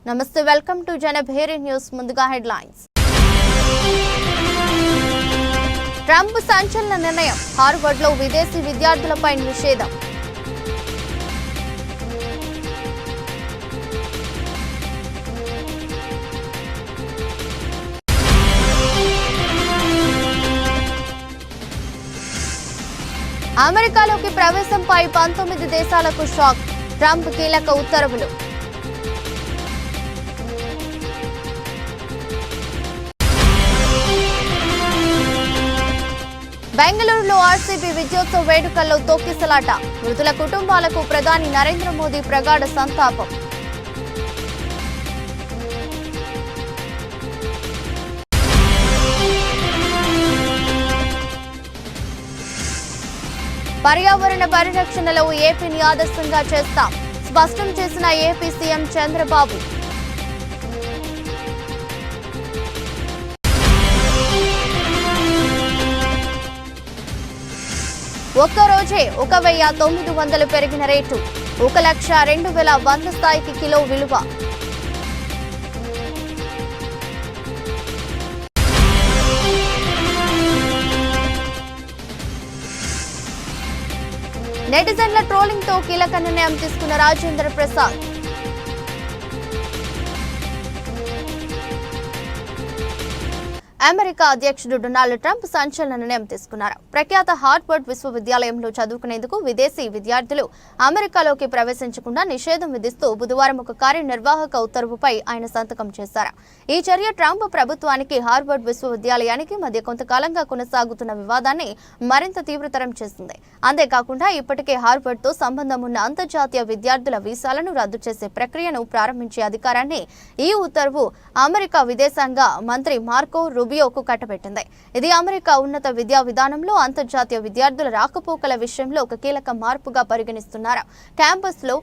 నమస్తే welcome to Janabheri news ముందుగా headlines Trump సంచలన నిర్ణయం హార్వర్డ్లో విదేశీ విద్యార్థులపై నిషేధం అమెరికాలోకి ప్రవేశంపై 19 దేశాలకు షాక్ ట్రంప్ కీలక ఉత్తర్వులు బెంగళూరులో ఆర్సీబీ విజయోత్సవ వేడుకల్లో తొక్కిసలాట మృతుల కుటుంబాలకు ప్రధాని నరేంద్ర మోదీ ప్రగాఢ సంతాపం పర్యావరణ పరిరక్షణలో ఏపీని ఆదర్శంగా చేస్తాం స్పష్టం చేసిన ఏపీ సీఎం చంద్రబాబు ఒక్కరోజే 1900 పెరిగిన రేటు 1,02,100 స్థాయికి కిలో విలువ నెటిజన్ల ట్రోలింగ్ తో కీలక నిర్ణయం తీసుకున్న రాజేంద్ర ప్రసాద్ అమెరికా అధ్యక్షుడు డొనాల్డ్ ట్రంప్ సంచలన నిర్ణయం తీసుకున్నారు. ప్రఖ్యాత హార్వర్డ్ విశ్వవిద్యాలయంలో చదువుకునేందుకు విదేశీ విద్యార్థులు అమెరికాలోకి ప్రవేశించకుండా నిషేధం విధిస్తూ బుధవారం ఒక కార్యనిర్వాహక ఉత్తర్వుపై ఆయన సంతకం చేశారు. ఈ చర్య ట్రంప్ ప్రభుత్వానికి హార్వర్డ్ విశ్వవిద్యాలయానికి మధ్య కొంతకాలంగా కొనసాగుతున్న వివాదాన్ని మరింత తీవ్రతరం చేసింది. అంతేకాకుండా ఇప్పటికే హార్వర్డ్ తో సంబంధం ఉన్న అంతర్జాతీయ విద్యార్థుల వీసాలను రద్దు చేసే ప్రక్రియను ప్రారంభించే అధికారాన్ని ఈ ఉత్తర్వు అమెరికా విదేశాంగ మంత్రి మార్కో రూబియోకు కట్టబెట్టింది. ఇది అమెరికా ఉన్నత విద్యా విధానంలో అంతర్జాతీయ విద్యార్థుల రాకపోకల విషయంలో ఒక కీలక మార్పుగా పరిగణిస్తున్నారు. క్యాంపస్లో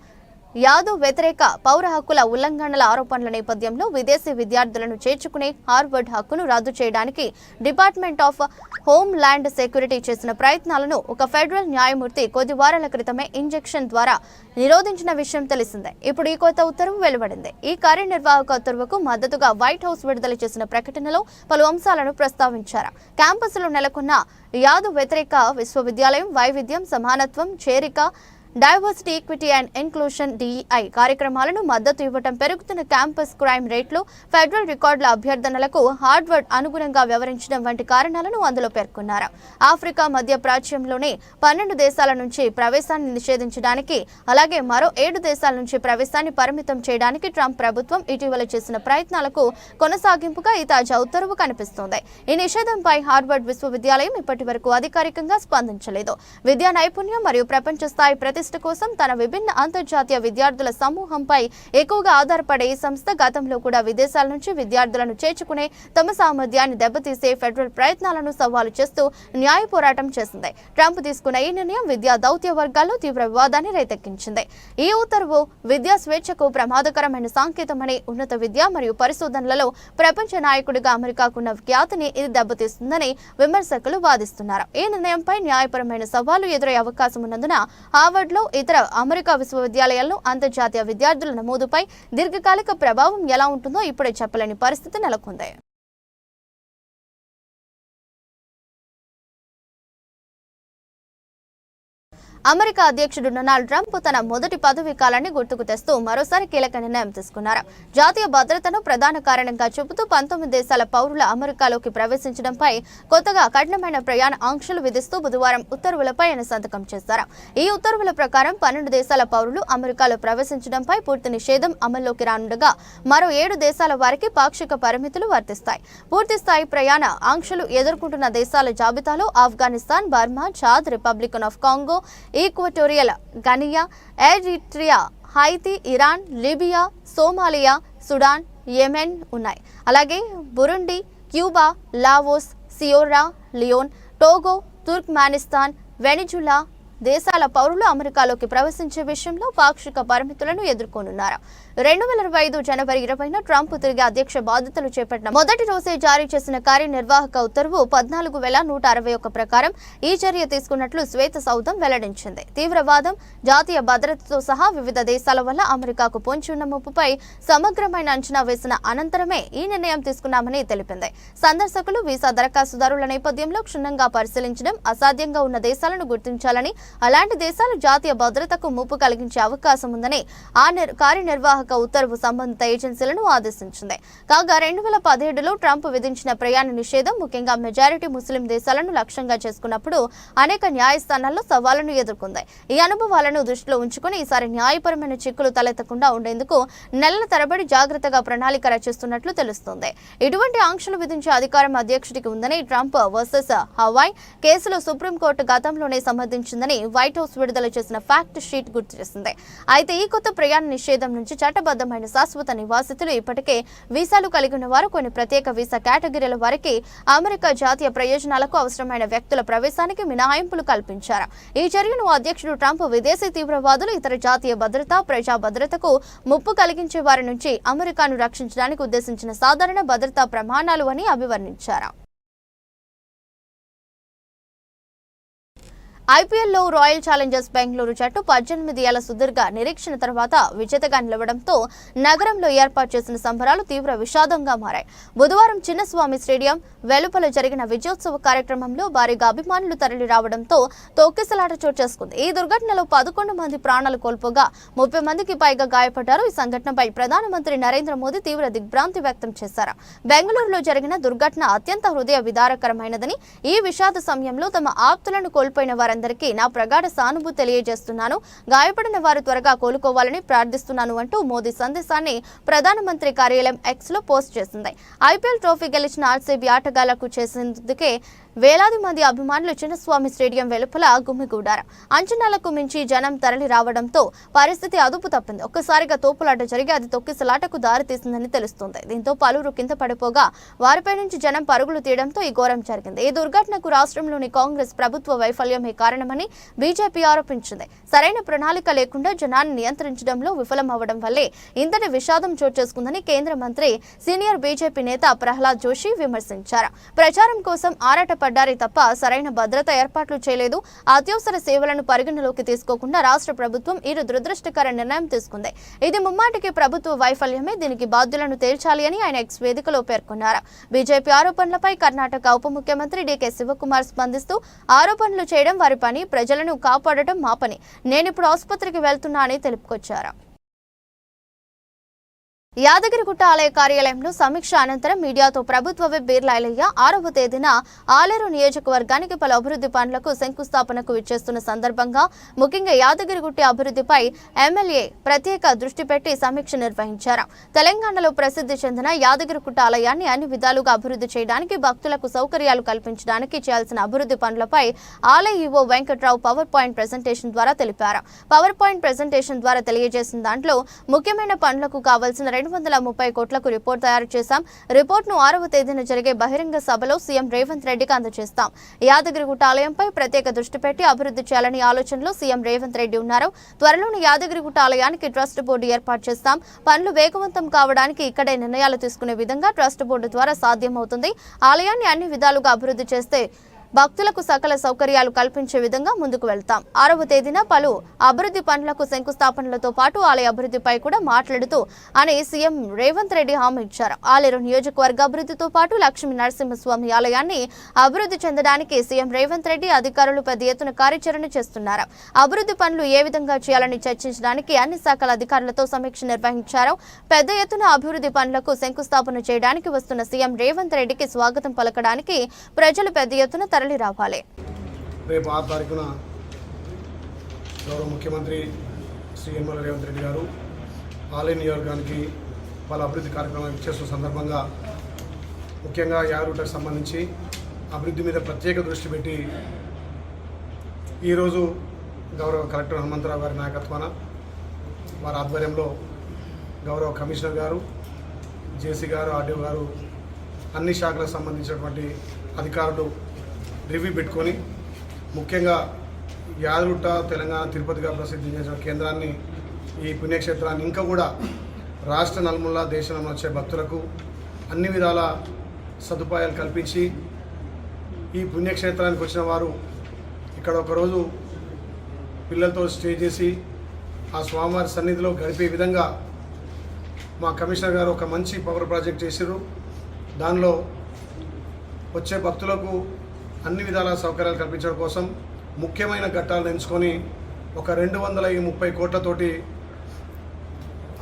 యాదవ్ వ్యతిరేక పౌర హక్కుల ఉల్లంఘనల ఆరోపణల నేపథ్యంలో విదేశీ విద్యార్థులను చేర్చుకునే హార్వర్డ్ హక్కును రద్దు చేయడానికి department of home land security చేసిన ప్రయత్నాలను ఒక ఫెడరల్ న్యాయమూర్తి కొద్ది వారాల క్రితమే ఇంజెక్షన్ ద్వారా నిరోధించిన విషయం తెలిసిందే. ఇప్పుడు ఈ కొత్త ఉత్తర్వు వెలువడింది. ఈ కార్యనిర్వాహక ఉత్తర్వుకు మద్దతుగా వైట్ హౌస్ విడుదల చేసిన ప్రకటనలో పలు అంశాలను ప్రస్తావించారు. క్యాంపస్లో నెలకొన్న యాదవ్ వ్యతిరేక విశ్వవిద్యాలయం వైవిధ్యం, సమానత్వం, చేరిక, diversity, equity and inclusion DEI కార్యక్రమాలను మద్దతు ఇవ్వటం, పెరుగుతున్న క్యాంపస్ క్రైమ్ రేట్లు, ఫెడరల్ రికార్డుల అభ్యర్థనలకు హార్వర్డ్ అనుగుణంగా వ్యవహరించడం వంటి కారణాలను అందులో పేర్కొన్నారు. ఆఫ్రికా, మధ్య ప్రాచ్యంలోని 12 దేశాల నుంచి ప్రవేశాన్ని నిషేధించడానికి, అలాగే మరో 7 దేశాల నుంచి ప్రవేశాన్ని పరిమితం చేయడానికి ట్రంప్ ప్రభుత్వం ఇటీవల చేసిన ప్రయత్నాలకు కొనసాగింపుగా ఈ తాజా ఉత్తర్వు కనిపిస్తోంది. ఈ నిషేధంపై హార్వర్డ్ విశ్వవిద్యాలయం ఇప్పటి వరకు అధికారికంగా స్పందించలేదు. విద్యా నైపుణ్యం మరియు ప్రపంచ స్థాయి ప్రతిష్ట కోసం తన విభిన్న అంతర్జాతీయ విద్యార్థుల సమూహంపై ఎక్కువగా ఆధారపడే ఈ సంస్థ గతంలో కూడా విదేశాల నుంచి విద్యార్థులను చేర్చుకునే తమ సామర్థ్యాన్ని దెబ్బతీసే ఫెడరల్ ప్రయత్నాలను సవాలు చేస్తూ న్యాయ పోరాటం చేసింది. ట్రంప్ తీసుకున్న ఈ నిర్ణయం విద్యా దౌత్య వర్గాల్లో తీవ్ర వివాదాన్ని రేకెత్తించింది. ఈ ఉత్తర్వు విద్యా స్వేచ్ఛకు ప్రమాదకరమైన సంకేతమని, ఉన్నత విద్య మరియు పరిశోధనలలో ప్రపంచ నాయకుడిగా అమెరికాకున్న ఖ్యాతిని ఇది దెబ్బతీస్తుందని విమర్శకులు వాదిస్తున్నారు. ఈ నిర్ణయంపై న్యాయపరమైన సవాలు ఎదురయ్యే అవకాశం ఉన్నందున హార్వర్డ్ ఇతర అమెరికా విశ్వవిద్యాలయాల్లో అంతర్జాతీయ విద్యార్థుల నమోదుపై దీర్ఘకాలిక ప్రభావం ఎలా ఉంటుందో ఇప్పుడే చెప్పలేని పరిస్థితి నెలకొంది. అమెరికా అధ్యక్షుడు డొనాల్డ్ ట్రంప్ తన మొదటి పదవీ కాలాన్ని గుర్తుకు తెస్తూ మరోసారి కీలక నిర్ణయం తీసుకున్నారు. జాతీయ భద్రతను ప్రధాన కారణంగా చూపుతూ 19 దేశాల పౌరుల అమెరికాలోకి ప్రవేశించడంపై కొత్తగా కఠినమైన ప్రయాణ ఆంక్షలు విధిస్తూ బుధవారం ఉత్తర్వులపై ఆయన సంతకం చేశారు. ఈ ఉత్తర్వుల ప్రకారం 12 దేశాల పౌరులు అమెరికాలో ప్రవేశించడంపై పూర్తి నిషేధం అమల్లోకి రానుండగా మరో 7 దేశాల వారికి పాక్షిక పరిమితులు వర్తిస్తాయి. పూర్తిస్థాయి ప్రయాణ ఆంక్షలు ఎదుర్కొంటున్న దేశాల జాబితాలో Afghanistan, Burma, Chad, Republican of Congo, Equatorial Guinea, Eritrea, Haiti, Iran, Libya, Somalia, Sudan, Yemen ఉన్నాయి. అలాగే Burundi, Cuba, Laos, Sierra Leone, Togo, Turkmenistan, Venezuela దేశాల పౌరులు అమెరికాలోకి ప్రవేశించే విషయంలో పాక్షిక పరిమితులను ఎదుర్కొనున్నారు. 2025 జనవరి 20న ట్రంప్ తిరిగి అధ్యక్ష బాధ్యతలు చేపట్టిన మొదటి రోజే జారీ చేసిన కార్యనిర్వాహక ఉత్తర్వు 14,161 ప్రకారం ఈ చర్య తీసుకున్నట్లు శ్వేత సౌధం వెల్లడించింది. తీవ్రవాదం, జాతీయ భద్రతతో సహా వివిధ దేశాల వల్ల అమెరికాకు పొంచి ఉన్న ముప్పుపై సమగ్రమైన అంచనా వేసిన అనంతరమే ఈ నిర్ణయం తీసుకున్నామని తెలిపింది. సందర్శకులు, వీసా దరఖాస్తుదారుల నేపథ్యంలో క్షుణ్ణంగా పరిశీలించడం, అసాధ్యంగా ఉన్న దేశాలను గుర్తించాలని, అలాంటి దేశాలు జాతీయ భద్రతకు ముప్పు కలిగించే అవకాశం ఉందని ఆ కార్యనిర్వాహక ఉత్తర్వు సంబంధిత ఏజెన్సీలను ఆదేశించింది. కాగా 2017లో ట్రంప్ విధించిన ప్రయాణ నిషేధం ముఖ్యంగా మెజారిటీ ముస్లిం దేశాలను లక్ష్యంగా చేసుకున్నప్పుడు అనేక న్యాయస్థానాల్లో సవాళ్లను ఎదుర్కొంది. ఈ అనుభవాలను దృష్టిలో ఉంచుకుని ఈసారి న్యాయపరమైన చిక్కులు తలెత్తకుండా ఉండేందుకు నెలల తరబడి జాగ్రత్తగా ప్రణాళిక రచిస్తున్నట్లు తెలుస్తోంది. ఇటువంటి ఆంక్షలు విధించే అధికారం అధ్యక్షుడికి ఉందని ట్రంప్ వర్సెస్ హవాయ్ కేసులో సుప్రీంకోర్టు గతంలోనే సమర్థించిందని వైట్ హౌస్ విడుదల చేసిన ఫ్యాక్ట్ షీట్ గుర్తు చేసింది. అయితే ఈ కొత్త ప్రయాణ నిషేధం నుంచి చట్టబద్ధమైన శాశ్వత నివాసితులు, ఇప్పటికే వీసాలు కలిగి ఉన్న వారు, కొన్ని ప్రత్యేక వీసా కేటగిరీల వారికి అమెరికా జాతీయ ప్రయోజనాలకు అవసరమైన వ్యక్తుల ప్రవేశానికి మినహాయింపులు కల్పించారు. ఈ చర్యను అధ్యక్షుడు ట్రంప్ విదేశీ తీవ్రవాదులు, ఇతర జాతీయ భద్రత, ప్రజా భద్రతకు ముప్పు కలిగించే వారి నుంచి అమెరికాను రక్షించడానికి ఉద్దేశించిన సాధారణ భద్రతా ప్రమాణాలు అని అభివర్ణించారు. ఐపీఎల్లో రాయల్ ఛాలెంజర్స్ బెంగళూరు జట్టు 18 ఏళ్ల సుదీర్ఘ నిరీక్షణ తర్వాత విజేతగా నిలవడంతో నగరంలో ఏర్పాటు చేసిన సంబరాలు తీవ్ర విషాదంగా మారాయి. బుధవారం చిన్నస్వామి స్టేడియం వెలుపల జరిగిన విజయోత్సవ కార్యక్రమంలో భారీగా అభిమానులు తరలి రావడంతో తొక్కిసలాట చోటు చేసుకుంది. ఈ దుర్ఘటనలో 11 మంది ప్రాణాలు కోల్పోగా 30 మందికి పైగా గాయపడ్డారు. ఈ సంఘటనపై ప్రధానమంత్రి నరేంద్ర మోదీ తీవ్ర దిగ్భ్రాంతి వ్యక్తం చేశారు. బెంగళూరులో జరిగిన దుర్ఘటన అత్యంత హృదయ విదారకరమైనదని, ఈ విషాద సమయంలో తమ ఆప్తులను కోల్పోయిన వారందరికీ నా ప్రగాఢ సానుభూతి తెలియజేస్తున్నాను, గాయపడిన వారు త్వరగా కోలుకోవాలని ప్రార్థిస్తున్నాను అంటూ మోదీ సందేశాన్ని ప్రధానమంత్రి కార్యాలయం ఎక్స్ లో పోస్ట్ చేసింది. ఐపీఎల్ ట్రోఫీ గెలిచిన ఆర్సీబీ ఆటగాళ్లకు చేసేందుకే వేలాది మంది అభిమానులు చిన్నస్వామి స్టేడియం వెలుపల గుమిగూడారు. అంచనాలకు మించి జనం తరలి రావడంతో పరిస్థితి అదుపు తప్పింది. ఒక్కసారిగా తోపులాట జరిగి అది తొక్కిసలాటకు దారితీసిందని తెలుస్తోంది. దీంతో పలువురు కింద పడిపోగా వారిపై నుంచి జనం పరుగులు తీయడంతో ఈ ఘోరం జరిగింది. ఈ దుర్ఘటనకు రాష్ట్రంలోని కాంగ్రెస్ ప్రభుత్వ వైఫల్యమే కారణమని బీజేపీ ఆరోపించింది. సరైన ప్రణాళిక లేకుండా జనాన్ని నియంత్రించడంలో విఫలమవ్వడం వల్లే ఇంతటి విషాదం చోటు చేసుకుందని కేంద్ర మంత్రి, సీనియర్ బీజేపీ నేత ప్రహ్లాద్ జోషి విమర్శించారు. ప్రచారం కోసం ఆరాటపడ్డారే తప్ప సరైన భద్రత ఏర్పాట్లు చేయలేదు. అత్యవసర సేవలను పరిగణలోకి తీసుకోకుండా రాష్ట్ర ప్రభుత్వం ఈ దురదృష్టకర నిర్ణయం తీసుకుంది. ఇది ముమ్మాటికి ప్రభుత్వ వైఫల్యమే, దీనికి బాధ్యులను తేల్చాలి అని ఆయన ఎక్స్ వేదికలో పేర్కొన్నారు. బీజేపీ ఆరోపణలపై కర్ణాటక ఉప ముఖ్యమంత్రి డీకే శివకుమార్ స్పందిస్తూ, ఆరోపణలు చేయడం వారి పని, ప్రజలను కాపాడటం మా పని. నేనిప్పుడు ఆసుపత్రికి వెళ్తున్నా అని తెలుపుకొచ్చారు. యాదగిరిగుట్ట ఆలయ కార్యాలయంలో సమీక్ష అనంతరం మీడియాతో ప్రభుత్వ విప్ బీర్లా ఐలయ్య 6వ తేదీన ఆలేరు నియోజకవర్గానికి పలు అభివృద్ధి పనులకు శంకుస్థాపనకు విచ్చేస్తున్న సందర్భంగా ముఖ్యంగా యాదగిరిగుట్ట అభివృద్ధిపై ఎమ్మెల్యే ప్రత్యేక దృష్టి పెట్టి సమీక్ష నిర్వహించారు. తెలంగాణలో ప్రసిద్ధి చెందిన యాదగిరిగుట్ట ఆలయాన్ని అన్ని విధాలుగా అభివృద్ధి చేయడానికి, భక్తులకు సౌకర్యాలు కల్పించడానికి చేయాల్సిన అభివృద్ధి పనులపై ఆలయ EO Venkatrao power point presentation ద్వారా తెలిపారు. పవర్ పాయింట్ ప్రెజెంటేషన్ ద్వారా తెలియజేసిన దాంట్లో ముఖ్యమైన పనులకు కావాల్సిన 230 కోట్లకు రిపోర్ట్ తయారు చేశాం. రిపోర్ట్ను 6వ తేదీన జరిగే బహిరంగ సభలో సీఎం రేవంత్ రెడ్డికి అందజేస్తాం. యాదగిరిగుట్ట ఆలయంపై ప్రత్యేక దృష్టి పెట్టి అభివృద్ధి చేయాలని ఆలోచనలో సీఎం రేవంత్ రెడ్డి ఉన్నారు. త్వరలోనే యాదగిరిగుట్ట ఆలయానికి ట్రస్ట్ బోర్డు ఏర్పాటు చేస్తాం. పనులు వేగవంతం కావడానికి ఇక్కడే నిర్ణయాలు తీసుకునే విధంగా ట్రస్ట్ బోర్డు ద్వారా సాధ్యమవుతుంది. ఆలయాన్ని అన్ని విధాలుగా అభివృద్ధి చేస్తే భక్తులకు సకల సౌకర్యాలు కల్పించే విధంగా ముందుకు వెళ్తాం. 6వ తేదీన పలు అభివృద్ధి పనులకు శంకుస్థాపనలతో పాటు ఆలయ అభివృద్ధిపై కూడా మాట్లాడుతూ అని సీఎం రేవంత్ రెడ్డి హామీ ఇచ్చారు. ఆలేరు నియోజకవర్గ అభివృద్ధితో పాటు లక్ష్మీ నరసింహస్వామి ఆలయాన్ని అభివృద్ధి చెందడానికి సీఎం రేవంత్ రెడ్డి అధికారులు పెద్ద ఎత్తున కార్యాచరణ చేస్తున్నారు. అభివృద్ధి పనులు ఏ విధంగా చేయాలని చర్చించడానికి అన్ని శాఖల అధికారులతో సమీక్ష నిర్వహించారు. పెద్ద ఎత్తున అభివృద్ధి పనులకు శంకుస్థాపన చేయడానికి వస్తున్న సీఎం రేవంత్ రెడ్డికి స్వాగతం పలకడానికి ప్రజలు పెద్ద ఎత్తున తరలి రావాలి. రేపు 6 తారీఖున గౌరవ ముఖ్యమంత్రి శ్రీ యనమల రేవంత్ రెడ్డి గారు ఆలయ నియోజకవర్గానికి వాళ్ళ అభివృద్ధి కార్యక్రమాలు ఇచ్చేస్తున్న సందర్భంగా ముఖ్యంగా యాదగిరిగుట్టకు సంబంధించి అభివృద్ధి మీద ప్రత్యేక దృష్టి పెట్టి ఈరోజు గౌరవ కలెక్టర్ హనుమంతరావు గారి నాయకత్వాన వారి ఆధ్వర్యంలో గౌరవ కమిషనర్ గారు, జేసీ గారు, ఆర్డీఓ గారు, అన్ని శాఖలకు సంబంధించినటువంటి అధికారులు రివ్యూ పెట్టుకొని ముఖ్యంగా యాదగిరిగుట్ట తెలంగాణ తిరుపతిగా ప్రసిద్ధి చేసిన కేంద్రాన్ని, ఈ పుణ్యక్షేత్రాన్ని ఇంకా కూడా రాష్ట్ర నలుమూల దేశంలో వచ్చే భక్తులకు అన్ని విధాల సదుపాయాలు కల్పించి ఈ పుణ్యక్షేత్రానికి వచ్చిన వారు ఇక్కడ ఒకరోజు పిల్లలతో స్టే చేసి ఆ స్వామివారి సన్నిధిలో గడిపే విధంగా మా కమిషనర్ గారు ఒక మంచి పవర్ ప్రాజెక్ట్ చేశారు. దానిలో వచ్చే భక్తులకు అన్ని విధాల సౌకర్యాలు కల్పించడం కోసం ముఖ్యమైన ఘట్టాలను ఎంచుకొని ఒక 230 కోట్లతోటి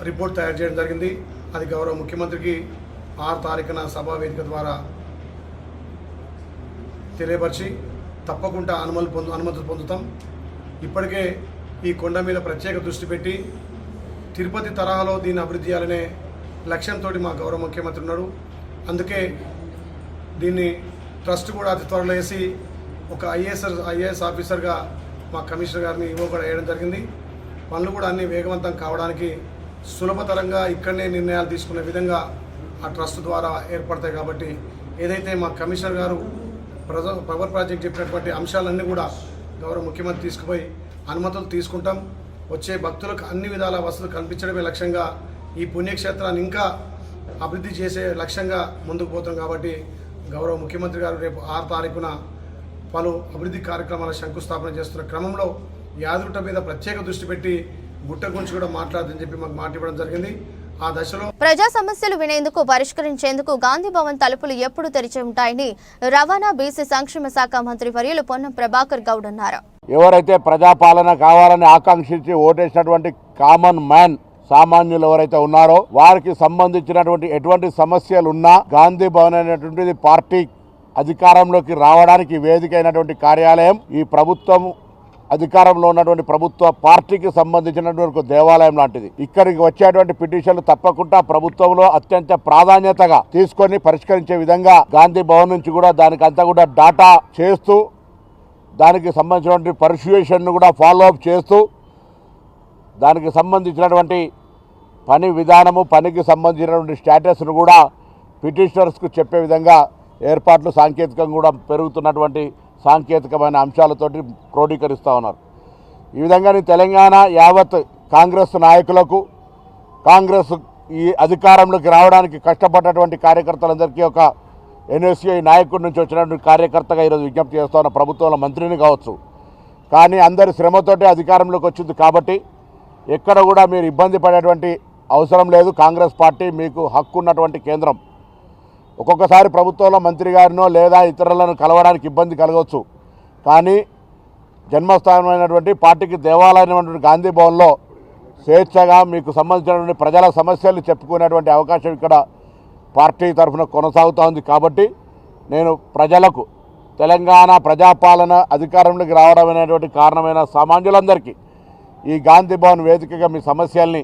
రిపోర్ట్ తయారు చేయడం జరిగింది. అది గౌరవ ముఖ్యమంత్రికి 6 తారీఖున సభా వేదిక ద్వారా తెలియపరిచి తప్పకుండా అనుమతులు పొందుతాం. ఇప్పటికే ఈ కొండ మీద ప్రత్యేక దృష్టి పెట్టి తిరుపతి తరహాలో దీన్ని అభివృద్ధి చేయాలనే లక్ష్యంతో మా గౌరవ ముఖ్యమంత్రి ఉన్నాడు. అందుకే దీన్ని ట్రస్ట్ కూడా అతి త్వరలో వేసి ఒక ఐఏఎస్ ఆఫీసర్గా మా కమిషనర్ గారిని ఈవో కూడా వేయడం జరిగింది. పనులు కూడా అన్ని వేగవంతం కావడానికి సులభతరంగా ఇక్కడనే నిర్ణయాలు తీసుకునే విధంగా ఆ ట్రస్ట్ ద్వారా ఏర్పడతాయి. కాబట్టి ఏదైతే మా కమిషనర్ గారు పవర్ ప్రాజెక్ట్ చెప్పినటువంటి అంశాలన్నీ కూడా గౌరవ ముఖ్యమంత్రి తీసుకుపోయి అనుమతులు తీసుకుంటాం. వచ్చే భక్తులకు అన్ని విధాల వసతులు కల్పించడమే లక్ష్యంగా ఈ పుణ్యక్షేత్రాన్ని ఇంకా అభివృద్ధి చేసే లక్ష్యంగా ముందుకు పోతాం. కాబట్టి గౌరవ ముఖ్యమంత్రి గారు రేపు 6 తారీఖున పలు అభివృద్ధి కార్యక్రమాల శంకుస్థాపన చేస్తున్న క్రమంలో యాదగుట్ట మీద ప్రత్యేక దృష్టి పెట్టి గుట్ట గురించి కూడా మాట్లాడదని చెప్పి మాకు మాట ఇవ్వడం జరిగింది. ఆ దశలో ప్రజా సమస్యలు వినేందుకు పరిష్కరించేందుకు గాంధీ భవన్ తలుపులు ఎప్పుడు తెరిచి ఉంటాయని రవాణా బీసీ సంక్షేమ శాఖ మంత్రి వర్యులు పొన్నం ప్రభాకర్ గౌడ్ అన్నారు. ఎవరైతే ప్రజాపాలన కావాలని ఆకాంక్షించి ఓటేసినటువంటి కామన్ మ్యాన్ సామాన్యులు ఎవరైతే ఉన్నారో వారికి సంబంధించినటువంటి ఎటువంటి సమస్యలు ఉన్నా గాంధీ భవన్ అనేటువంటిది పార్టీ అధికారంలోకి రావడానికి వేదిక అయినటువంటి కార్యాలయం. ఈ ప్రభుత్వం అధికారంలో ఉన్నటువంటి ప్రభుత్వ పార్టీకి సంబంధించినటువంటి ఒక దేవాలయం లాంటిది. ఇక్కడికి వచ్చేటువంటి పిటిషన్లు తప్పకుండా ప్రభుత్వంలో అత్యంత ప్రాధాన్యతగా తీసుకొని పరిష్కరించే విధంగా గాంధీ భవన్ నుంచి కూడా దానికి అంతా కూడా డాటా చేస్తూ దానికి సంబంధించినటువంటి పర్సుయేషన్ను కూడా ఫాలో అప్ చేస్తూ దానికి సంబంధించినటువంటి పని విధానము పనికి సంబంధించినటువంటి స్టేటస్ను కూడా పిటిషనర్స్కు చెప్పే విధంగా ఏర్పాట్లు సాంకేతికంగా కూడా పెరుగుతున్నటువంటి సాంకేతికమైన అంశాలతోటి క్రోడీకరిస్తూ ఉన్నారు. ఈ విధంగా తెలంగాణ యావత్ కాంగ్రెస్ నాయకులకు కాంగ్రెస్ ఈ అధికారంలోకి రావడానికి కష్టపడ్డటువంటి కార్యకర్తలందరికీ ఒక ఎన్ఎస్యూఐ నాయకుడి నుంచి వచ్చినటువంటి కార్యకర్తగా ఈరోజు విజ్ఞప్తి చేస్తూ ఉన్న ప్రభుత్వంలో మంత్రిని కావచ్చు. కానీ అందరి శ్రమతోటి అధికారంలోకి వచ్చింది కాబట్టి ఎక్కడ కూడా మీరు ఇబ్బంది పడేటువంటి అవసరం లేదు. కాంగ్రెస్ పార్టీ మీకు హక్కు ఉన్నటువంటి కేంద్రం. ఒక్కొక్కసారి ప్రభుత్వంలో మంత్రి గారినో లేదా ఇతరులను కలవడానికి ఇబ్బంది కలగవచ్చు. కానీ జన్మస్థానమైనటువంటి పార్టీకి దేవాలయమైనటువంటి గాంధీ భవన్లో స్వేచ్ఛగా మీకు సంబంధించినటువంటి ప్రజల సమస్యలు చెప్పుకునేటువంటి అవకాశం ఇక్కడ పార్టీ తరఫున కొనసాగుతూ ఉంది. కాబట్టి నేను ప్రజలకు తెలంగాణ ప్రజాపాలన అధికారంలోకి రావడం అనేటువంటి కారణమైన సామాన్యులందరికీ ఈ గాంధీ భవన్ వేదికగా మీ సమస్యల్ని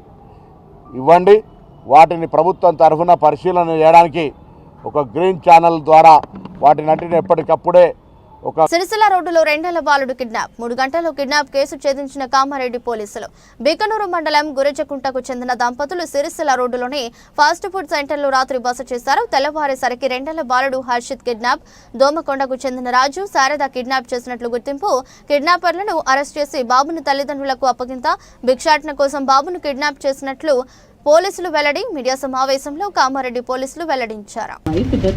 ఇవ్వండి. వాటిని ప్రభుత్వం తరఫున పరిశీలన చేయడానికి ఒక గ్రీన్ ఛానల్ ద్వారా వాటిని ఎప్పటికప్పుడే సిరిసిల్ల రోడ్డులో 2 ఏళ్ల బాలుడు కిడ్నాప్. 3 గంటల్లో కిడ్నాప్ కేసు ఛేదించిన కామారెడ్డి పోలీసులు. బికనూరు మండలం గురజకుంటకు చెందిన దంపతులు సిరిసిల్ల రోడ్డులోని ఫాస్ట్ ఫుడ్ సెంటర్లో రాత్రి బస చేశారు. తెల్లవారేసరికి 2 ఏళ్ల బాలుడు హర్షిత్ కిడ్నాప్. దోమకొండకు చెందిన రాజు శారద కిడ్నాప్ చేసినట్లు గుర్తింపు. కిడ్నాపర్లను అరెస్ట్ చేసి బాబును తల్లిదండ్రులకు అప్పగింత. భిక్షాటన కోసం బాబును కిడ్నాప్ చేసినట్లు పోలీసులు వెల్లడి. మీడియా సమావేశంలో కామారెడ్డి పోలీసులు వెల్లడించారు.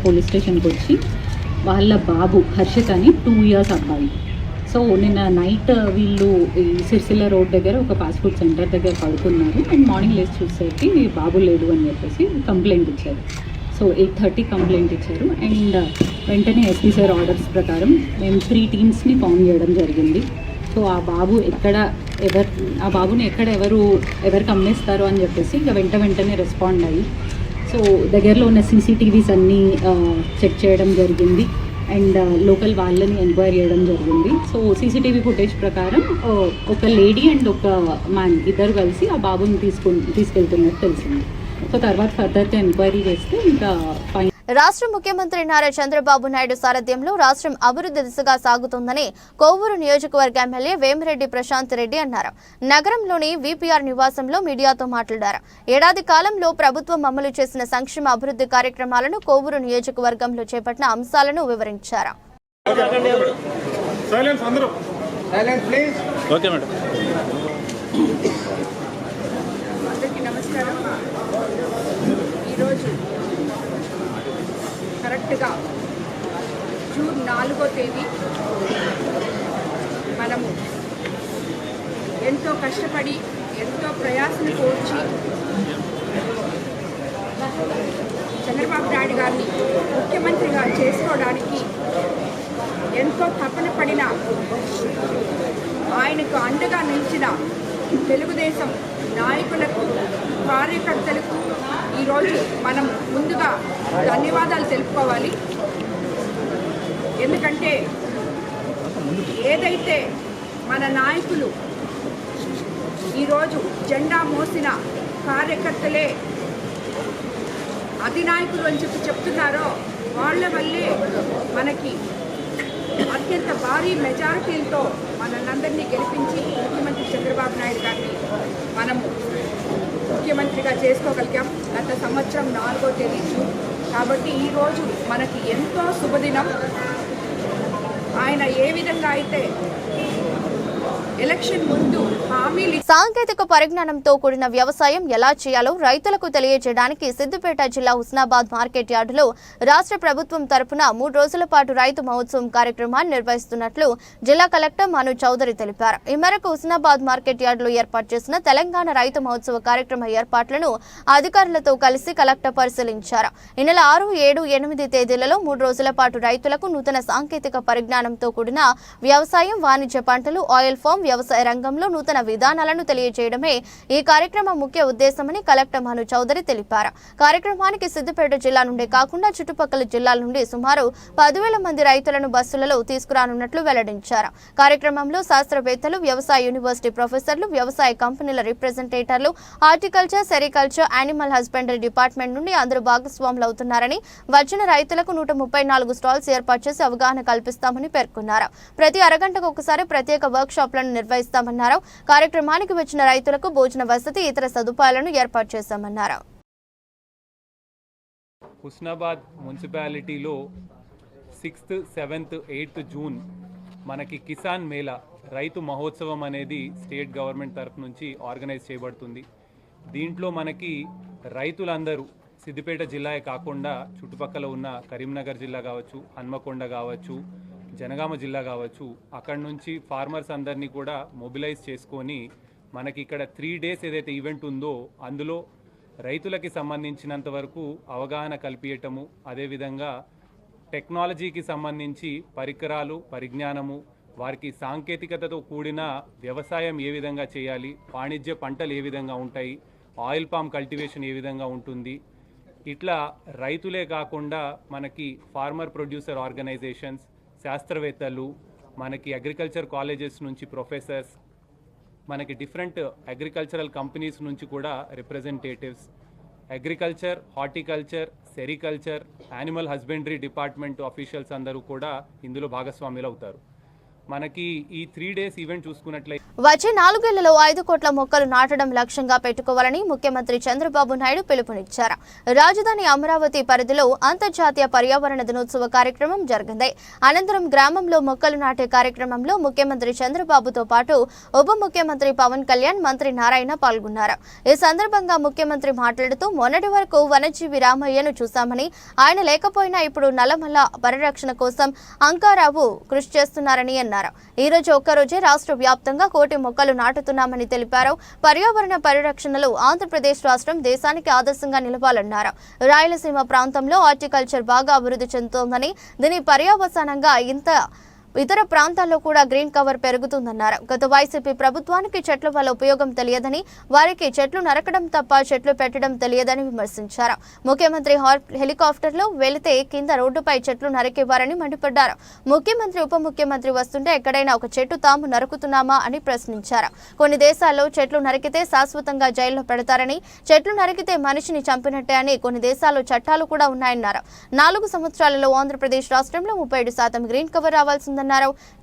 పోలీస్ స్టేషన్కి వచ్చి వాళ్ళ బాబు హర్షిత్ అని 2 ఇయర్స్ అబ్బాయి. సో నిన్న నైట్ వీళ్ళు ఈ సిరిసిల్ల రోడ్ దగ్గర ఒక ఫాస్ట్ ఫుడ్ సెంటర్ దగ్గర పడుకున్నారు. అండ్ మార్నింగ్ లేచి చూసేసరికి బాబు లేడు అని చెప్పేసి కంప్లైంట్ ఇచ్చారు. సో 8:30 కంప్లైంట్ ఇచ్చారు. అండ్ వెంటనే ఎస్పీ సార్ ఆర్డర్స్ ప్రకారం మేము 3 టీమ్స్ని ఫామ్ చేయడం జరిగింది. సో ఆ బాబుని ఎవరికి అమ్మేస్తారు అని చెప్పేసి ఇంకా వెంటనే రెస్పాండ్ అయ్యి సో దగ్గరలో ఉన్న సీసీటీవీస్ అన్నీ చెక్ చేయడం జరిగింది. అండ్ లోకల్ వాళ్ళని ఎంక్వైరీ చేయడం జరిగింది. సో సీసీటీవీ ఫుటేజ్ ప్రకారం ఒక లేడీ అండ్ ఒక మ్యాన్ ఇద్దరు కలిసి ఆ బాబుని తీసుకెళ్తున్నట్టు తెలిసింది. సో తర్వాత ఫర్దర్గా ఎంక్వైరీ చేస్తే ఇంకా రాష్ట్ర ముఖ్యమంత్రి నారా చంద్రబాబు నాయుడు సారథ్యంలో రాష్ట్రం అభివృద్ధి దిశగా సాగుతోందని కోవూరు నియోజకవర్గ ఎమ్మెల్యే వేమిరెడ్డి ప్రశాంత్ రెడ్డి అన్నారు. నగరంలోని విపిఆర్ నివాసంలో మీడియాతో మాట్లాడారు. ఏడాది కాలంలో ప్రభుత్వం అమలు చేసిన సంక్షేమ అభివృద్ధి కార్యక్రమాలను కోవూరు నియోజకవర్గంలో చేపట్టిన అంశాలను వివరించారు. చెప్పినట్టుగా జూన్ 4వ తేదీ మనము ఎంతో కష్టపడి ఎంతో ప్రయాసను కోర్చి చంద్రబాబు నాయుడు గారిని ముఖ్యమంత్రిగా చేసుకోవడానికి ఎంతో తపన పడిన ఆయనకు అండగా నిలిచిన తెలుగుదేశం నాయకులకు కార్యకర్తలకు ఈరోజు మనం ముందుగా ధన్యవాదాలు తెలుపుకోవాలి. ఎందుకంటే ఏదైతే మన నాయకులు ఈరోజు జెండా మోసిన కార్యకర్తలే అధినాయకులు అని చెప్తున్నారో వాళ్ళ వల్లే మనకి అత్యంత భారీ మెజారిటీలతో మనందరినీ గెలిపించి ముఖ్యమంత్రి చంద్రబాబు నాయుడు గారిని మనము ముఖ్యమంత్రిగా చేసుకోగలిగాం గత సంవత్సరం 4వ తేదీ. కాబట్టి ఈరోజు మనకి ఎంతో శుభదినం. ఆయన ఏ విధంగా అయితే ఎలక్షన్ ముందు హామీలు సాంకేతిక పరిజ్ఞానంతో కూడిన వ్యవసాయం ఎలా చేయాలో రైతులకు తెలియజేయడానికి సిద్దిపేట జిల్లా హుస్నాబాద్ మార్కెట్ యార్డులో రాష్ట్ర ప్రభుత్వం తరపున 3 రోజుల పాటు రైతు మహోత్సవం కార్యక్రమాన్ని నిర్వహిస్తున్నట్లు జిల్లా కలెక్టర్ మను చౌదరి తెలిపారు. ఈ మేరకు హుస్నాబాద్ మార్కెట్ యార్డులో ఏర్పాటు చేసిన తెలంగాణ రైతు మహోత్సవ కార్యక్రమ ఏర్పాట్లను అధికారులతో కలిసి కలెక్టర్ పరిశీలించారు. ఈ నెల 6, 7, 8 తేదీలలో 3 రోజుల పాటు రైతులకు నూతన సాంకేతిక పరిజ్ఞానంతో కూడిన వ్యవసాయం, వాణిజ్య పంటలు, ఆయిల్ ఫామ్ వ్యవసాయ రంగంలో నూతన విధానాలను తెలియజేయడమే ఈ కార్యక్రమం ముఖ్య ఉద్దేశమని కలెక్టర్ మను చౌదరి తెలిపారు. కార్యక్రమానికి సిద్దిపేట జిల్లా నుండే కాకుండా చుట్టుపక్కల జిల్లాల నుండి సుమారు 10,000 మంది రైతులను బస్సులలో తీసుకురానున్నట్లు వెల్లడించారు. కార్యక్రమంలో శాస్త్రవేత్తలు, వ్యవసాయ యూనివర్సిటీ ప్రొఫెసర్లు, వ్యవసాయ కంపెనీల రిప్రజెంటేటర్లు, horticulture, sericulture, animal husbandry department నుండి అందరూ భాగస్వాములవుతున్నారని, వచ్చిన రైతులకు 134 స్టాల్స్ ఏర్పాటు చేసి అవగాహన కల్పిస్తామని పేర్కొన్నారు. ప్రతి అరగంటకు ఒకసారి ప్రత్యేక వర్క్ షాప్లను నిర్వహిస్తామన్నారు. కార్యక్రమానికి వచ్చిన రైతులకు భోజన వసతి, ఇతర సదుపాయాలను ఏర్పాటు చేశామన్నారు. హుస్నాబాద్ మున్సిపాలిటీలో 6th, 7th, 8th జూన్ మనకి కిసాన్ మేళా రైతు మహోత్సవం అనేది స్టేట్ గవర్నమెంట్ తరఫు నుంచి ఆర్గనైజ్ చేయబడుతుంది. దీంట్లో మనకి రైతులందరూ సిద్దిపేట జిల్లాయే కాకుండా చుట్టుపక్కల ఉన్న కరీంనగర్ జిల్లా కావచ్చు, హన్మకొండ కావచ్చు, జనగామ జిల్లా కావచ్చు, అక్కడి నుంచి ఫార్మర్స్ అందరినీ కూడా మొబిలైజ్ చేసుకొని మనకి ఇక్కడ 3 days ఏదైతే ఈవెంట్ ఉందో అందులో రైతులకి సంబంధించినంత వరకు అవగాహన కల్పించటము, అదేవిధంగా టెక్నాలజీకి సంబంధించి పరికరాలు, పరిజ్ఞానము, వారికి సాంకేతికతతో కూడిన వ్యవసాయం ఏ విధంగా చేయాలి, వాణిజ్య పంటలు ఏ విధంగా ఉంటాయి, ఆయిల్ పామ్ కల్టివేషన్ ఏ విధంగా ఉంటుంది, ఇట్లా రైతులే కాకుండా మనకి ఫార్మర్ ప్రొడ్యూసర్ ఆర్గనైజేషన్స్, శాస్త్రవేత్తలు, మనకి అగ్రికల్చర్ కాలేజెస్ నుంచి ప్రొఫెసర్స్, మనకి డిఫరెంట్ అగ్రికల్చరల్ కంపెనీస్ నుంచి కూడా representatives, agriculture, horticulture, sericulture, animal husbandry department officials అందరూ కూడా ఇందులో భాగస్వాములు అవుతారు. మనకి ఈ 3 days ఈవెంట్ చూసుకున్నట్లయితే వచ్చే 4 ఏళ్లలో 5 కోట్ల మొక్కలు నాటడం లక్ష్యంగా పెట్టుకోవాలని ముఖ్యమంత్రి చంద్రబాబు నాయుడు పిలుపునిచ్చారు. రాజధాని అమరావతి పరిధిలో అంతర్జాతీయ పర్యావరణ దినోత్సవ కార్యక్రమం జరిగింది. అనంతరం గ్రామంలో మొక్కలు నాటే కార్యక్రమంలో ముఖ్యమంత్రి చంద్రబాబుతో పాటు ఉప ముఖ్యమంత్రి పవన్ కళ్యాణ్, మంత్రి నారాయణ పాల్గొన్నారు. ఈ సందర్భంగా ముఖ్యమంత్రి మాట్లాడుతూ మొన్నటి వరకు వనజీవి రామయ్యను చూశామని, ఆయన లేకపోయినా ఇప్పుడు నల్లమల్ల పరిరక్షణ కోసం అంకారావు కృషి చేస్తున్నారని అన్నారు. ఈ రోజు ఒక్కరోజే రాష్ట్ర వ్యాప్తంగా 1 కోటి మొక్కలు నాటుతున్నామని తెలిపారు. పర్యావరణ పరిరక్షణలో ఆంధ్రప్రదేశ్ రాష్ట్రం దేశానికి ఆదర్శంగా నిలవాలన్నారు. రాయలసీమ ప్రాంతంలో హార్టికల్చర్ బాగా అభివృద్ధి చెందుతోందని, దీని పర్యవసానంగా ఇతర ప్రాంతాల్లో కూడా గ్రీన్ కవర్ పెరుగుతుందన్నారు. గత వైసీపీ ప్రభుత్వానికి చెట్ల వల్ల ఉపయోగం తెలియదని, వారికి చెట్లు నరకడం తప్ప చెట్లు పెట్టడం తెలియదని విమర్శించారు. ముఖ్యమంత్రి హెలికాప్టర్లో వెళితే కింద రోడ్డుపై చెట్లు నరికేవారని మండిపడ్డారు. ముఖ్యమంత్రి, ఉప ముఖ్యమంత్రి వస్తుంటే ఎక్కడైనా ఒక చెట్టు తాము నరుకుతున్నామా అని ప్రశ్నించారు. కొన్ని దేశాల్లో చెట్లు నరికితే శాశ్వతంగా జైల్లో పెడతారని, చెట్లు నరికితే మనిషిని చంపినట్టే అని కొన్ని దేశాల్లో చట్టాలు కూడా ఉన్నాయన్నారు. 4 సంవత్సరాలలో ఆంధ్రప్రదేశ్ రాష్ట్రంలో 37% గ్రీన్ కవర్ రావాల్సిందన్నారు.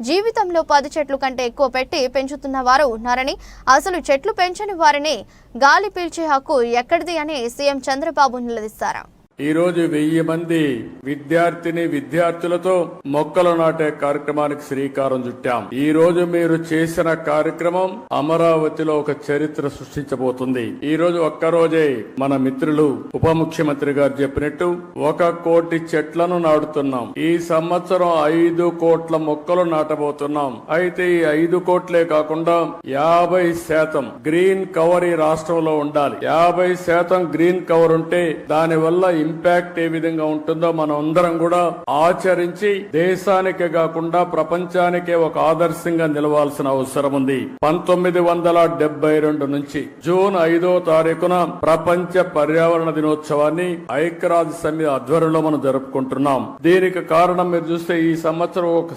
జీవితంలో 10 చెట్లు కంటే ఎక్కువ పెట్టి పెంచుతున్న వారు ఉన్నారని, అసలు చెట్లు పెంచని వారిని గాలి పీల్చే హక్కు ఎక్కడిది అని సీఎం చంద్రబాబు నిలదీశారు. ఈ రోజు 1000 మంది విద్యార్థులతో మొక్కలు నాటే కార్యక్రమానికి శ్రీకారం చుట్టాం. ఈ రోజు మీరు చేసిన కార్యక్రమం అమరావతిలో ఒక చరిత్ర సృష్టించబోతుంది. ఈ రోజు ఒక్కరోజే మన మిత్రులు ఉప ముఖ్యమంత్రి గారు చెప్పినట్టు 1 కోటి చెట్లను నాటుతున్నాం. ఈ సంవత్సరం 5 కోట్ల మొక్కలు నాటబోతున్నాం. అయితే ఈ 5 కోట్లే కాకుండా 50% గ్రీన్ కవర్ ఈ రాష్ట్రంలో ఉండాలి. 50% గ్రీన్ కవర్ ఉంటే దాని వల్ల ఇంపాక్ట్ ఏ విధంగా ఉంటుందో మనం అందరం కూడా ఆచరించి దేశానికే కాకుండా ప్రపంచానికే ఒక ఆదర్శంగా నిలవాల్సిన అవసరం ఉంది. 1972 నుంచి జూన్ 5వ తారీఖున ప్రపంచ పర్యావరణ దినోత్సవాన్ని ఐక్యరాజ్య సమితి ఆధ్వర్యంలో మనం జరుపుకుంటున్నాం. దీనికి కారణం మీరు చూస్తే ఈ సంవత్సరం ఒక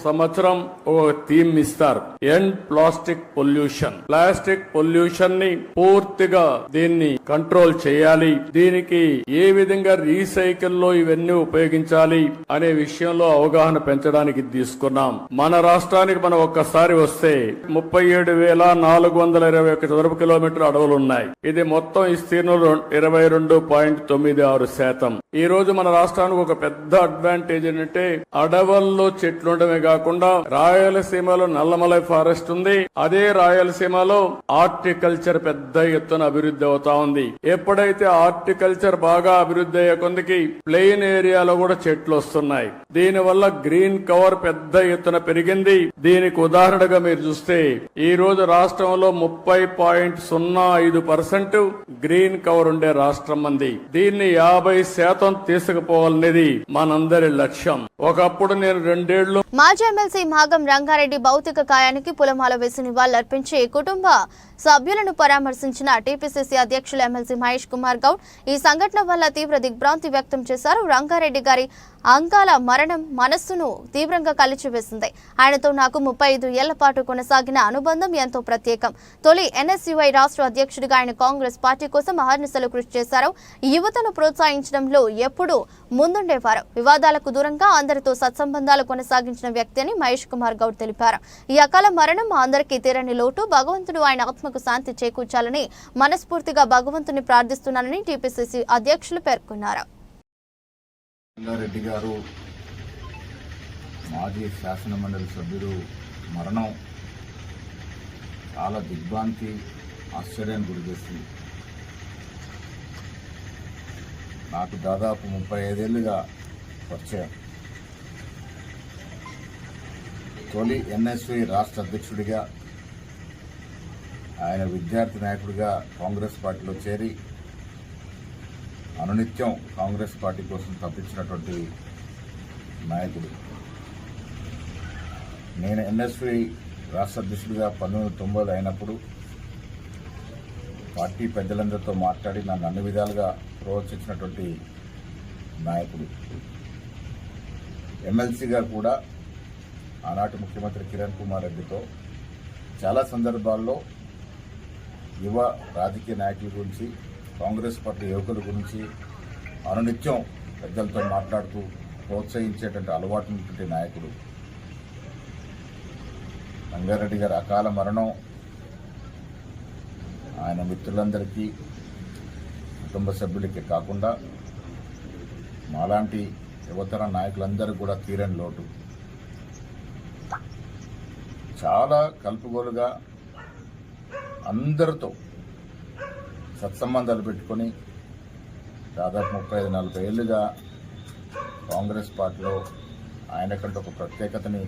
థీమ్ ఇస్తారు, end plastic pollution. Plastic pollution ని పూర్తిగా దీన్ని కంట్రోల్ చేయాలి. దీనికి ఏ విధంగా రీసైకిల్ లో ఇవన్నీ ఉపయోగించాలి అనే విషయంలో అవగాహన పెంచడానికి తీసుకున్నాం. మన రాష్ట్రానికి మనం ఒక్కసారి వస్తే 37,421 చదరపు కిలోమీటర్ల అడవులు ఉన్నాయి. ఇది మొత్తం విస్తీర్ణంలో 22.96%. ఈ రోజు మన రాష్ట్రానికి ఒక పెద్ద అడ్వాంటేజ్ ఏంటంటే అడవుల్లో చెట్లు ఉండడమే కాకుండా రాయలసీమలో నల్లమలై ఫారెస్ట్ ఉంది. అదే రాయలసీమలో హార్టికల్చర్ పెద్ద ఎత్తున అభివృద్ధి అవుతా ఉంది. ఎప్పుడైతే హార్టికల్చర్ బాగా అభివృద్ధి అయ్యే కొందికి ప్లెయిన్ ఏరియాలో కూడా చెట్లు వస్తున్నాయి. దీనివల్ల గ్రీన్ కవర్ పెద్ద ఎత్తున పెరిగింది. దీనికి ఉదాహరణగా మీరు చూస్తే ఈ రోజు రాష్ట్రంలో 30.05% గ్రీన్ కవర్ ఉండే రాష్ట్రం మంది. దీన్ని 50% తీసుకుపోవాలనేది మనందరి లక్ష్యం. ఒకప్పుడు నేను 2 ఏళ్లు మాజీ ఎమ్మెల్సీ మాగం రంగారెడ్డి భౌతిక కాయానికి పూలమాల వేసి నివాళులర్పించి కుటుంబ సభ్యులను పరామర్శించిన టీపీసీసీ అధ్యక్షులు ఎమ్మెల్సీ మహేష్ కుమార్ గౌడ్ ఈ సంఘటన వల్ల తీవ్ర దిగ్భ్రాంతి వ్యక్తం చేశారు. రంగారెడ్డి గారి అంకాల మరణం మనస్సును తీవ్రంగా కలిచివేసింది. ఆయనతో నాకు 35 ఏళ్ల పాటు కొనసాగిన అనుబంధం ఎంతో ప్రత్యేకం. తొలి ఎన్ఎస్యుఐ రాష్ట్ర అధ్యక్షుడిగా ఆయన కాంగ్రెస్ పార్టీ కోసం అహర్నిశలు కృషి చేశారు. యువతను ప్రోత్సహించడంలో ఎప్పుడూ ముందుండేవారు. వివాదాలకు దూరంగా అందరితో సత్సంబంధాలు కొనసాగించిన వ్యక్తి అని మహేష్ కుమార్ గౌడ్ తెలిపారు. ఈ అకాల మరణం అందరికీ తీరని లోటు. భగవంతుడు ఆయన ఆత్మకు శాంతి చేకూర్చాలని మనస్ఫూర్తిగా భగవంతుని ప్రార్థిస్తున్నానని టీపీసీసీ అధ్యక్షులు పేర్కొన్నారు. రంగారెడ్డి గారు మాజీ శాసనమండలి సభ్యుడు మరణం చాలా దిగ్భ్రాంతి, ఆశ్చర్యాన్ని గురిచేసింది. నాకు దాదాపు 35 ఏళ్లుగా పరిచయం. తొలి ఎన్ఎస్వి రాష్ట్ర అధ్యక్షుడిగా, ఆయన విద్యార్థి నాయకుడిగా కాంగ్రెస్ పార్టీలో చేరి అనునిత్యం కాంగ్రెస్ పార్టీ కోసం తప్పించినటువంటి నాయకుడు. నేను ఎన్ఎస్వి రాష్ట్ర అధ్యక్షుడిగా 1990 అయినప్పుడు పార్టీ పెద్దలందరితో మాట్లాడి నన్ను అన్ని విధాలుగా ప్రోత్సహించినటువంటి నాయకుడు. ఎమ్మెల్సీగా కూడా ఆనాటి ముఖ్యమంత్రి కిరణ్ కుమార్ రెడ్డితో చాలా సందర్భాల్లో యువ రాజకీయ నాయకుల గురించి, కాంగ్రెస్ పార్టీ యువకుల గురించి అనునిత్యం పెద్దలతో మాట్లాడుతూ ప్రోత్సహించేటువంటి అలవాటు ఉన్నటువంటి నాయకుడు. రంగారెడ్డి గారి అకాల మరణం ఆయన మిత్రులందరికీ, కుటుంబ సభ్యులకి కాకుండా మాలాంటి యువతర నాయకులందరూ కూడా తీరని లోటు. చాలా కలుపుగోలుగా అందరితో సత్సంబంధాలు పెట్టుకొని దాదాపు 35-40 ఏళ్లుగా కాంగ్రెస్ పార్టీలో ఆయనకంటే ఒక ప్రత్యేకతని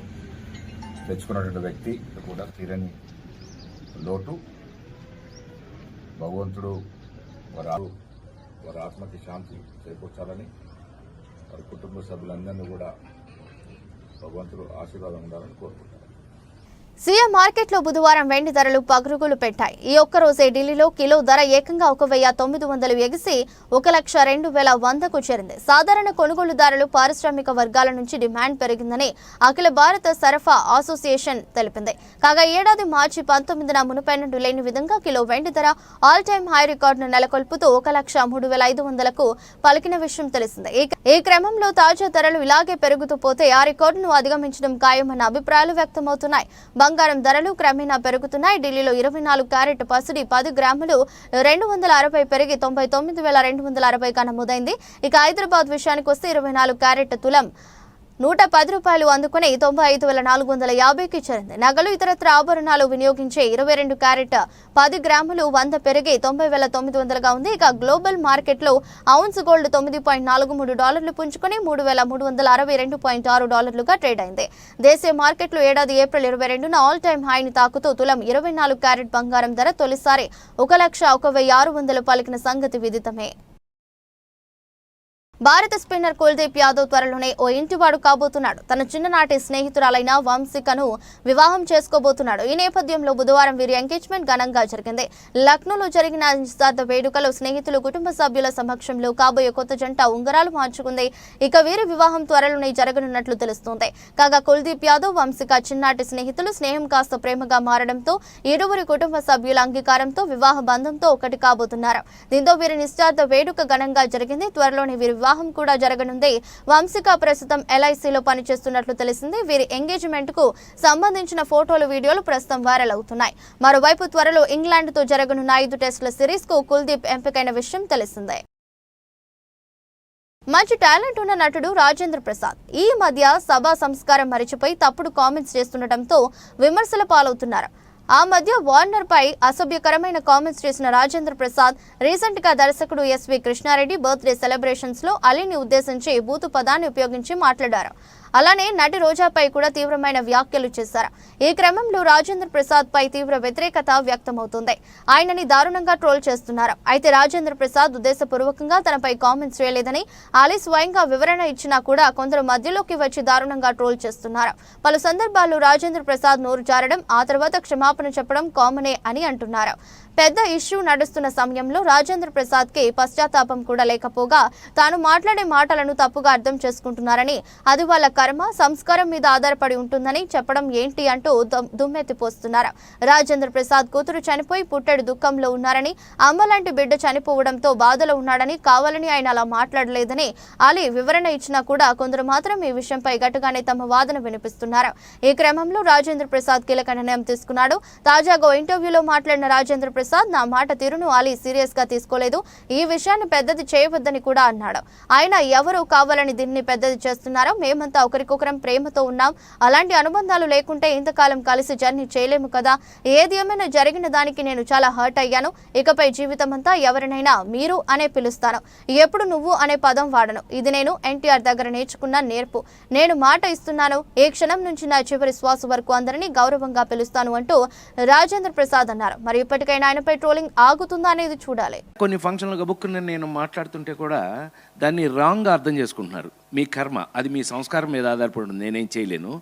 తెచ్చుకున్నటువంటి వ్యక్తి కూడా తీరని లోటు. భగవంతుడు వారి ఆత్మకి శాంతి చేకూర్చాలని, వారి కుటుంబ సభ్యులందరినీ కూడా భగవంతుడు ఆశీర్వాదం ఉండాలని కోరుకుంటారు. సీఎం మార్కెట్లో బుధవారం వెండి ధరలు పగురుగులు పెట్టాయి. ఈ ఒక్కరోజే ఢిల్లీలో కిలో ధర ఏకంగా 1,900 ఎగిసి 1,02,100కు చేరింది. సాధారణ కొనుగోలుదారులు, పారిశ్రామిక వర్గాల నుంచి డిమాండ్ పెరిగిందని అఖిల భారత సరఫరా అసోసియేషన్ తెలిపింది. కాగా ఏడాది మార్చి 19న మునుపెన్నడూ లేని విధంగా కిలో వెండి ధర ఆల్ టైమ్ హై రికార్డును నెలకొల్పుతూ 1,03,500లకు పలికిన విషయం తెలిసిందే. ఈ క్రమంలో తాజా ధరలు ఇలాగే పెరుగుతూ పోతే ఆ రికార్డును అధిగమించడం ఖాయమన్న అభిప్రాయాలు వ్యక్తమవుతున్నాయి. బంగారం ధరలు క్రమేణా పెరుగుతున్నాయి. ఢిల్లీలో 24 క్యారెట్ పసిడి 10 గ్రాములు 260 పెరిగి 99,260గా నమోదైంది. ఇక హైదరాబాద్ విషయానికి వస్తే 24 క్యారెట్ తులం 110 రూపాయలు అందుకుని 95,450కి చేరింది. నగలు ఇతరత్ర ఆభరణాలు వినియోగించే 22 క్యారెట్ 10 గ్రాములు 100 పెరిగి 90,900గా ఉంది. ఇక గ్లోబల్ మార్కెట్లో ఔన్స్ గోల్డ్ $9.43 పుంజుకుని $3,362.6గా ట్రేడ్ అయింది. దేశీయ మార్కెట్లో ఏడాది ఏప్రిల్ 22న ఆల్ టైమ్ హైని తాకుతూ తులం 24 క్యారెట్ బంగారం ధర తొలిసారి 1,01,600 పలికిన సంగతి విదితమే. భారత స్పిన్నర్ కుల్దీప్ యాదవ్ త్వరలోనే ఓ ఇంటివాడు కాబోతున్నాడు. తన చిన్ననాటి స్నేహితురాలైన వంశికను వివాహం చేసుకోబోతున్నాడు. ఈ నేపథ్యంలో బుధవారం వీరి ఎంగేజ్మెంట్ ఘనంగా జరిగింది. లక్నోలో జరిగిన నిశ్చితార్థ వేడుకలో స్నేహితులు, కుటుంబ సభ్యుల సమక్షంలో కాబోయే కొత్త జంట ఉంగరాలు మార్చుకుంది. ఇక వీరి వివాహం త్వరలోనే జరగనున్నట్లు తెలుస్తోంది. కాగా కుల్దీప్ యాదవ్, వంశిక చిన్ననాటి స్నేహితులు. స్నేహం కాస్త ప్రేమగా మారడంతో ఇరువురి కుటుంబ సభ్యుల అంగీకారంతో వివాహ బంధంతో ఒకటి కాబోతున్నారు. దీంతో వీరి నిశ్చితార్థ వేడుక ఘనంగా జరిగింది. త్వరలోనే వీరి వివాహం కూడా జరగనుంది. వంశిక ప్రస్తుతం LICలో పనిచేస్తున్నట్లు తెలిసింది. వీరి ఎంగేజ్మెంట్ కు సంబంధించిన ఫోటోలు, వీడియోలు ప్రస్తుతం వైరల్ అవుతున్నాయి. మరోవైపు త్వరలో ఇంగ్లాండ్తో జరగనున్న 5 టెస్టుల సిరీస్ కు కుల్దీప్ ఎంపికైన విషయం తెలిసిందే. మంచి టాలెంట్ ఉన్న నటుడు రాజేంద్ర ప్రసాద్ ఈ మధ్య సభా సంస్కారం మరిచిపోయి తప్పుడు కామెంట్స్ చేస్తుండటంతో విమర్శల పాలవుతున్నారు. ఆ మధ్య వార్నర్ పై అసభ్యకరమైన కామెంట్స్ చేసిన రాజేంద్ర ప్రసాద్ రీసెంట్ గా దర్శకుడు SV కృష్ణారెడ్డి బర్త్డే సెలబ్రేషన్స్ లో అలీని ఉద్దేశించి బూతు పదాన్ని ఉపయోగించి మాట్లాడారు. అలానే నటి రోజాపై కూడా తీవ్రమైన వ్యాఖ్యలు చేశారు. ఈ క్రమంలో రాజేంద్ర ప్రసాద్ పై తీవ్ర వ్యతిరేకత వ్యక్తమవుతుంది. ఆయనని దారుణంగా ట్రోల్ చేస్తున్నారు. అయితే రాజేంద్ర ప్రసాద్ ఉద్దేశపూర్వకంగా తనపై కామెంట్స్ చేయలేదని అలీ స్వయంగా వివరణ ఇచ్చినా కూడా కొందరు మధ్యలోకి వచ్చి దారుణంగా ట్రోల్ చేస్తున్నారు. పలు సందర్భాల్లో రాజేంద్ర ప్రసాద్ నోరు జారడం, ఆ తర్వాత క్షమాపణ చెప్పడం కామనే అని అంటున్నారు. పెద్ద ఇష్యూ నడుస్తున్న సమయంలో రాజేంద్ర ప్రసాద్ కి పశ్చాత్తాపం కూడా లేకపోగా తాను మాట్లాడే మాటలను తప్పుగా అర్థం చేసుకుంటున్నారని, అది వాళ్ళ కర్మ, సంస్కారం మీద ఆధారపడి ఉంటుందని చెప్పడం ఏంటి అంటూ దుమ్మెత్తిపోస్తున్నారు. రాజేంద్ర ప్రసాద్ కూతురు చనిపోయి పుట్టెడు దుఃఖంలో ఉన్నారని, అమ్మలాంటి బిడ్డ చనిపోవడంతో బాధలో ఉన్నాడని, కావాలని ఆయన అలా మాట్లాడలేదని అలీ వివరణ ఇచ్చినా కూడా కొందరు మాత్రం ఈ విషయంపై గట్టిగానే తమ వాదన వినిపిస్తున్నారు. ఈ క్రమంలో రాజేంద్ర ప్రసాద్ కీలక నిర్ణయం తీసుకున్నాడు. తాజాగా ఓ ఇంటర్వ్యూలో మాట్లాడిన రాజేంద్ర ప్రసాద్, నా మాట తీరును అలీ సీరియస్ గా తీసుకోలేదు, ఈ విషయాన్ని పెద్దది చేయవద్దని కూడా అన్నాడు. ఆయన ఎవరు కావాలని దీన్ని పెద్దది చేస్తున్నారో, మేమంతా ఒకరికొకరం ప్రేమతో ఉన్నాం, అలాంటి అనుబంధాలు లేకుంటే ఇంతకాలం కలిసి జర్నీ చేయలేము కదా, ఏది ఏమైనా జరిగిన దానికి నేను చాలా హర్ట్ అయ్యాను, ఇకపై జీవితం అంతా ఎవరినైనా మీరు అనే పిలుస్తాను, ఎప్పుడు నువ్వు అనే పదం వాడను, ఇది నేను NTR దగ్గర నేర్చుకున్న నేర్పు, నేను మాట ఇస్తున్నాను, ఏ క్షణం నుంచి నా చివరి శ్వాస వరకు అందరినీ గౌరవంగా పిలుస్తాను అంటూ రాజేంద్ర ప్రసాద్ అన్నారు. మరి ఇప్పటికైనా ఆయనపై ట్రోలింగ్ ఆగుతుందా అనేది చూడాలి. కొన్ని ఫంక్షన్లు గబుక్కుని నేను మాట్లాడుతుంటే కూడా దాన్ని రాంగ్గా అర్థం చేసుకుంటున్నారు. మీ కర్మ, అది మీ సంస్కారం మీద ఆధారపడి ఉంది, నేనేం చేయలేను.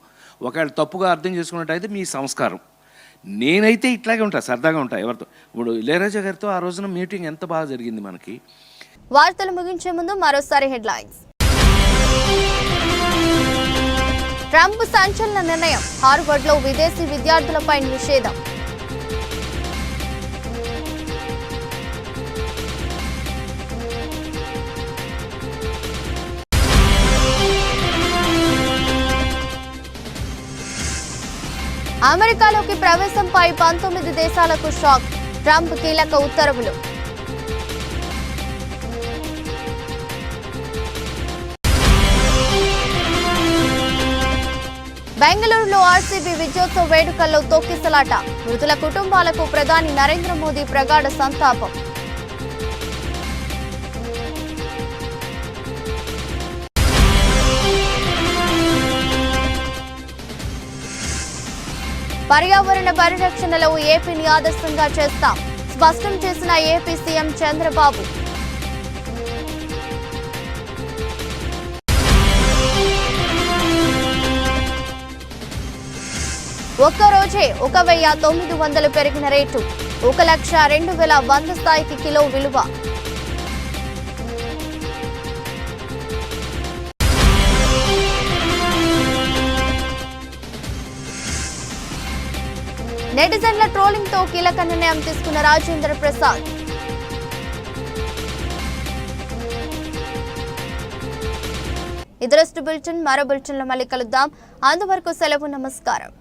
ఒకవేళ తప్పుగా అర్థం చేసుకున్నట్టయితే మీ సంస్కారం. నేనైతే ఇట్లాగే ఉంటా, సరదాగా ఉంటా ఎవరితో. ఇప్పుడు ఇళయరాజా గారితో ఆ రోజున మీటింగ్ ఎంత బాగా జరిగింది మనకి. వార్తలు ముగించే ముందు మరోసారి హెడ్లైన్స్. ట్రంప్ సంచలన నిర్ణయం, హార్వర్డ్లో విదేశీ విద్యార్థులపై నిషేధం. అమెరికాలోకి ప్రవేశంపై 19 దేశాలకు షాక్, ట్రంప్ కీలక ఉత్తర్వులు. బెంగళూరులో RCB విజయోత్సవ వేడుకల్లో తొక్కిసలాట, మృతుల కుటుంబాలకు ప్రధాని నరేంద్ర మోదీ ప్రగాఢ సంతాపం. పర్యావరణ పరిరక్షణలో ఏపీని ఆదర్శంగా చేస్తాం, స్పష్టం చేసిన ఏపీ సీఎం చంద్రబాబు. ఒక్కరోజే 1,900 పెరిగిన రేటు, 1,02,100 స్థాయికి కిలో విలువ. నెటిజన్ల ట్రోలింగ్ తో కీలక నిర్ణయం తీసుకున్న రాజేంద్ర ప్రసాద్. ఇదరస్ట్ బులెటిన్, మరో బులెటిన్లో మళ్ళీ కలుద్దాం. అంతవరకు సెలవు, నమస్కారం.